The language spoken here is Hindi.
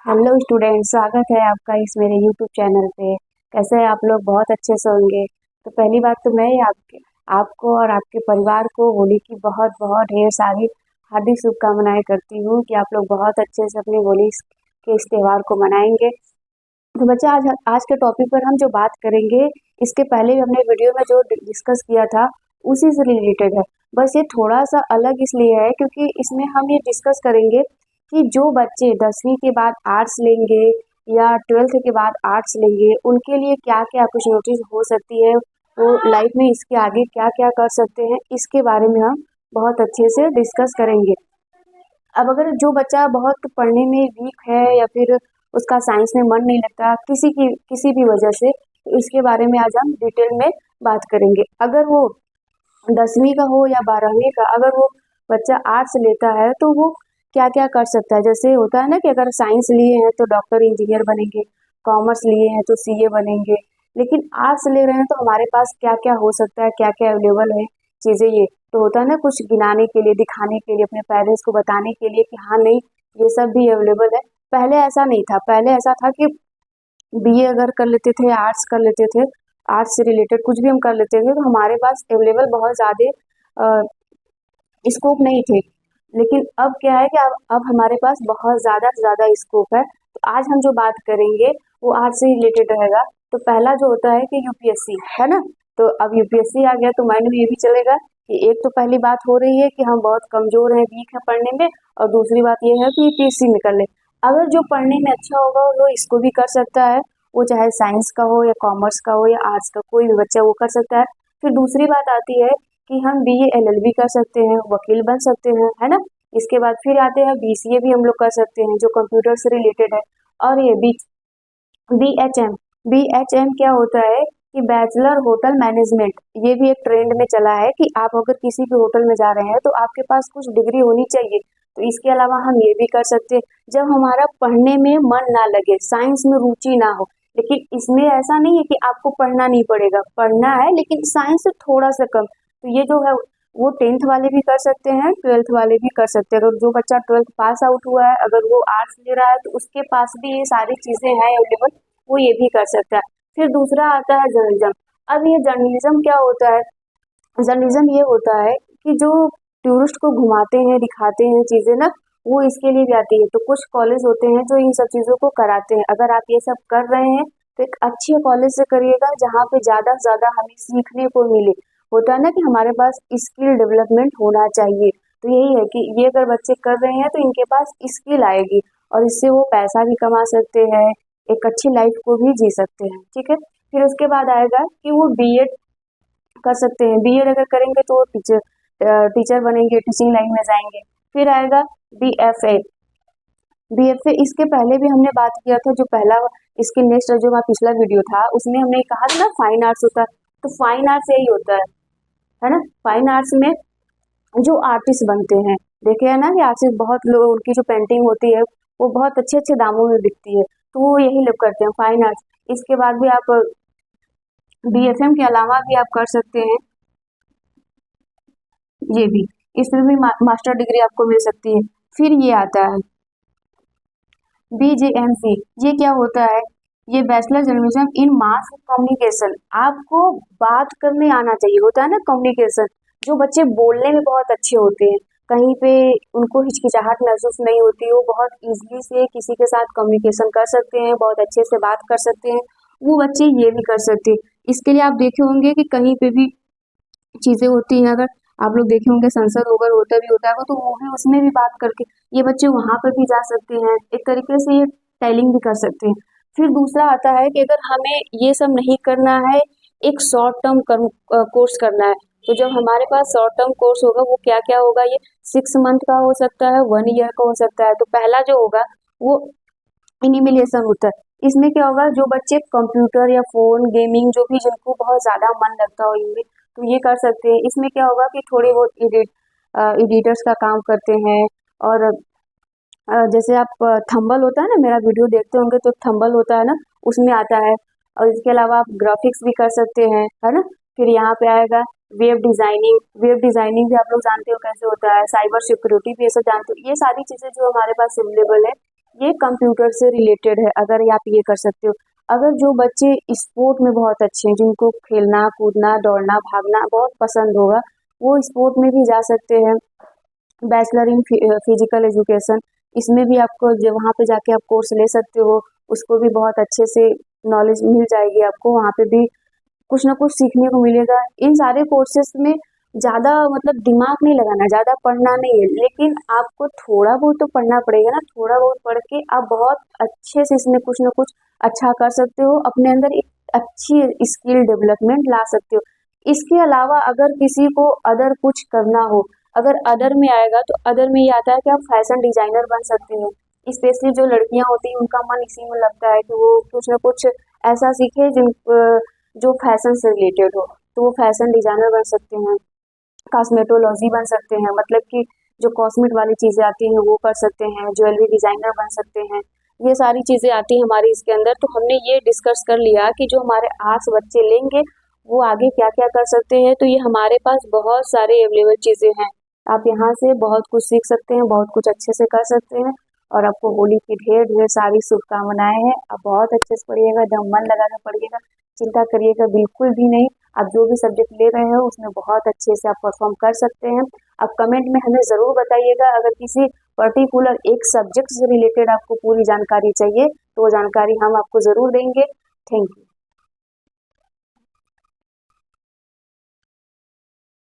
हेलो स्टूडेंट, स्वागत है आपका इस मेरे यूट्यूब चैनल पे। कैसे हैं आप लोग? बहुत अच्छे से होंगे। तो पहली बात तो मैं ही आपको और आपके परिवार को होली की बहुत बहुत ढेर सारी हार्दिक शुभकामनाएं करती हूँ कि आप लोग बहुत अच्छे से अपनी होली के इस त्यौहार को मनाएंगे। तो बच्चे, आज आज के टॉपिक पर हम जो बात करेंगे, इसके पहले भी हमने वीडियो में जो डिस्कस किया था उसी से रिलेटेड है। बस ये थोड़ा सा अलग इसलिए है क्योंकि इसमें हम ये डिस्कस करेंगे कि जो बच्चे 10वीं के बाद आर्ट्स लेंगे या 12th के बाद आर्ट्स लेंगे, उनके लिए क्या क्या अपॉर्चुनिटीज हो सकती है, वो लाइफ में इसके आगे क्या क्या कर सकते हैं, इसके बारे में हम बहुत अच्छे से डिस्कस करेंगे। अब अगर जो बच्चा बहुत पढ़ने में वीक है या फिर उसका साइंस में मन नहीं लगता किसी भी वजह से, तो इसके बारे में आज हम डिटेल में बात करेंगे। अगर वो 10वीं का हो या 12वीं का, अगर वो बच्चा आर्ट्स लेता है तो वो क्या क्या कर सकता है। जैसे होता है ना कि अगर साइंस लिए हैं तो डॉक्टर इंजीनियर बनेंगे, कॉमर्स लिए हैं तो सीए बनेंगे, लेकिन आर्ट्स ले रहे हैं तो हमारे पास क्या क्या हो सकता है, क्या क्या अवेलेबल है चीज़ें। ये तो होता है ना, कुछ गिनाने के लिए, दिखाने के लिए, अपने पेरेंट्स को बताने के लिए कि हाँ नहीं, ये सब भी अवेलेबल है। पहले ऐसा नहीं था। पहले ऐसा था कि बीए अगर कर लेते थे, आर्ट्स कर लेते थे, आर्ट्स से रिलेटेड कुछ भी हम कर लेते थे, तो हमारे पास अवेलेबल बहुत ज़्यादा स्कोप नहीं थे। लेकिन अब क्या है कि अब हमारे पास बहुत ज़्यादा से ज़्यादा स्कोप है। तो आज हम जो बात करेंगे वो आर्ट्स से रिलेटेड रहेगा। तो पहला जो होता है कि यूपीएससी, है ना। तो अब यूपीएससी आ गया तो माइंड में ये भी चलेगा कि एक तो पहली बात हो रही है कि हम बहुत कमज़ोर हैं, वीक हैं पढ़ने में, और दूसरी बात ये है कि यूपीएससी निकल ले। अगर जो पढ़ने में अच्छा होगा वो इसको भी कर सकता है, वो चाहे साइंस का हो या कॉमर्स का हो या आर्ट्स का, कोई भी बच्चा वो कर सकता है। फिर दूसरी बात आती है कि हम बीए एलएलबी कर सकते हैं, वकील बन सकते हैं, है ना। इसके बाद फिर आते हैं बीसीए भी हम लोग कर सकते हैं जो कंप्यूटर से रिलेटेड है। और ये बीएचएम, बीएचएम क्या होता है कि बैचलर होटल मैनेजमेंट। ये भी एक ट्रेंड में चला है कि आप अगर किसी भी होटल में जा रहे हैं तो आपके पास कुछ डिग्री होनी चाहिए। तो इसके अलावा हम ये भी कर सकते हैं जब हमारा पढ़ने में मन ना लगे, साइंस में रुचि ना हो। लेकिन इसमें ऐसा नहीं है कि आपको पढ़ना नहीं पड़ेगा, पढ़ना है लेकिन साइंस से थोड़ा सा कम। तो ये जो है वो 10th वाले भी कर सकते हैं, 12th वाले भी कर सकते हैं। अगर जो बच्चा 12th पास आउट हुआ है, अगर वो आर्ट्स ले रहा है तो उसके पास भी ये सारी चीजें हैं अवेलेबल, वो ये भी कर सकता है। फिर दूसरा आता है जर्नलिज्म। अब ये जर्नलिज्म क्या होता है? जर्नलिज्म ये होता है कि जो टूरिस्ट को घुमाते हैं, दिखाते हैं चीजें ना, वो इसके लिए भी आती है। तो कुछ कॉलेज होते हैं जो इन सब चीजों को कराते हैं। अगर आप ये सब कर रहे हैं तो एक अच्छे कॉलेज से करिएगा जहाँ पे ज्यादा से ज्यादा हमें सीखने को मिले। होता है ना कि हमारे पास स्किल डेवलपमेंट होना चाहिए। तो यही है कि ये अगर बच्चे कर रहे हैं तो इनके पास स्किल आएगी और इससे वो पैसा भी कमा सकते हैं, एक अच्छी लाइफ को भी जी सकते हैं। ठीक है। फिर उसके बाद आएगा कि वो बीएड कर सकते हैं। बीएड अगर करेंगे तो वो टीचर बनेंगे, टीचिंग लाइन में जाएंगे। फिर आएगा बीएफए। बीएफए इसके पहले भी हमने बात किया था, जो पहला इसके नेक्स्ट जो हमारा पिछला वीडियो था उसमें हमने कहा था ना फाइन आर्ट्स होता है। तो फाइन आर्ट्स यही होता है ना। फाइन आर्ट्स में जो आर्टिस्ट बनते हैं, देखे है ना कि आर्टिस्ट बहुत लोग, उनकी जो पेंटिंग होती है वो बहुत अच्छे अच्छे दामों में बिकती है। तो वो यही लोग करते हैं, फाइन आर्ट्स। इसके बाद भी आप बीएफएम के अलावा भी आप कर सकते हैं ये भी, इसमें भी मास्टर डिग्री आपको मिल सकती है। फिर ये आता है बीजेएमसी। ये क्या होता है? ये bachelor journalism in mass communication. आपको बात करने आना चाहिए। होता है ना कम्युनिकेशन, जो बच्चे बोलने में बहुत अच्छे होते हैं, कहीं पे उनको हिचकिचाहट महसूस नहीं होती, वो बहुत इजीली से किसी के साथ कम्युनिकेशन कर सकते हैं, बहुत अच्छे से बात कर सकते हैं, वो बच्चे ये भी कर सकते हैं। इसके लिए आप देखे होंगे कि कहीं पे भी चीजें होती हैं, अगर आप लोग देखे होंगे संसद वगैरह होता भी होता है तो वो भी उसमें भी बात करके ये बच्चे वहां पर भी जा सकते हैं। एक तरीके से ये टाइलिंग भी कर सकते हैं। फिर दूसरा आता है कि अगर हमें ये सब नहीं करना है, एक शॉर्ट टर्म कोर्स करना है, तो जब हमारे पास शॉर्ट टर्म कोर्स होगा वो क्या क्या होगा? ये 6 मंथ का हो सकता है, 1 ईयर का हो सकता है। तो पहला जो होगा वो एनिमेशन होता है। इसमें क्या होगा, जो बच्चे कंप्यूटर या फोन गेमिंग, जो भी जिनको बहुत ज्यादा मन लगता हो इनमें, तो ये कर सकते हैं। इसमें क्या होगा कि थोड़े बहुत एडिटर्स का काम करते हैं। और जैसे आप थंबल होता है ना, मेरा वीडियो देखते होंगे तो थंबल होता है ना, उसमें आता है। और इसके अलावा आप ग्राफिक्स भी कर सकते हैं, है ना। फिर यहाँ पे आएगा वेब डिजाइनिंग। वेब डिजाइनिंग भी आप लोग जानते हो कैसे होता है। साइबर सिक्योरिटी भी ये सब जानते हो। ये सारी चीजें जो हमारे पास अवेलेबल है, ये कंप्यूटर से रिलेटेड है, अगर आप ये कर सकते हो। अगर जो बच्चे स्पोर्ट में बहुत अच्छे हैं, जिनको खेलना कूदना दौड़ना भागना बहुत पसंद होगा, वो स्पोर्ट में भी जा सकते हैं। बैचलर इन फिजिकल एजुकेशन, इसमें भी आपको जब वहाँ पे जाके आप कोर्स ले सकते हो, उसको भी बहुत अच्छे से नॉलेज मिल जाएगी आपको। वहाँ पे भी कुछ ना कुछ सीखने को मिलेगा। इन सारे कोर्सेस में ज़्यादा मतलब दिमाग नहीं लगाना, ज़्यादा पढ़ना नहीं है, लेकिन आपको थोड़ा बहुत तो पढ़ना पड़ेगा ना। थोड़ा बहुत पढ़ के आप बहुत अच्छे से इसमें कुछ ना कुछ अच्छा कर सकते हो, अपने अंदर एक अच्छी स्किल डेवलपमेंट ला सकते हो। इसके अलावा अगर किसी को अदर कुछ करना हो, अगर अदर में आएगा तो अदर में ये आता है कि आप फैशन डिजाइनर बन सकते हैं। स्पेशली जो लड़कियां होती हैं उनका मन इसी में लगता है कि वो कुछ ना कुछ ऐसा सीखे जो फैशन से रिलेटेड हो, तो वो फैशन डिजाइनर बन सकते हैं। कॉस्मेटोलॉजी बन सकते हैं, मतलब कि जो कॉस्मेट वाली चीज़ें आती हैं वो कर सकते हैं। ज्वेलरी डिजाइनर बन सकते हैं। ये सारी चीज़ें आती हैं हमारी इसके अंदर। तो हमने ये डिस्कस कर लिया कि जो हमारे आर्ट्स बच्चे लेंगे वो आगे क्या क्या कर सकते हैं। तो ये हमारे पास बहुत सारे अवेलेबल चीज़ें हैं। आप यहाँ से बहुत कुछ सीख सकते हैं, बहुत कुछ अच्छे से कर सकते हैं। और आपको होली की ढेर ढेर सारी शुभकामनाएं हैं। आप बहुत अच्छे से पढ़िएगा, एकदम मन लगा कर पढ़िएगा, चिंता करिएगा बिल्कुल भी नहीं। आप जो भी सब्जेक्ट ले रहे हो उसमें बहुत अच्छे से आप परफॉर्म कर सकते हैं। आप कमेंट में हमें ज़रूर बताइएगा। अगर किसी पर्टिकुलर एक सब्जेक्ट से रिलेटेड आपको पूरी जानकारी चाहिए तो वो जानकारी हम आपको ज़रूर देंगे। Thank you.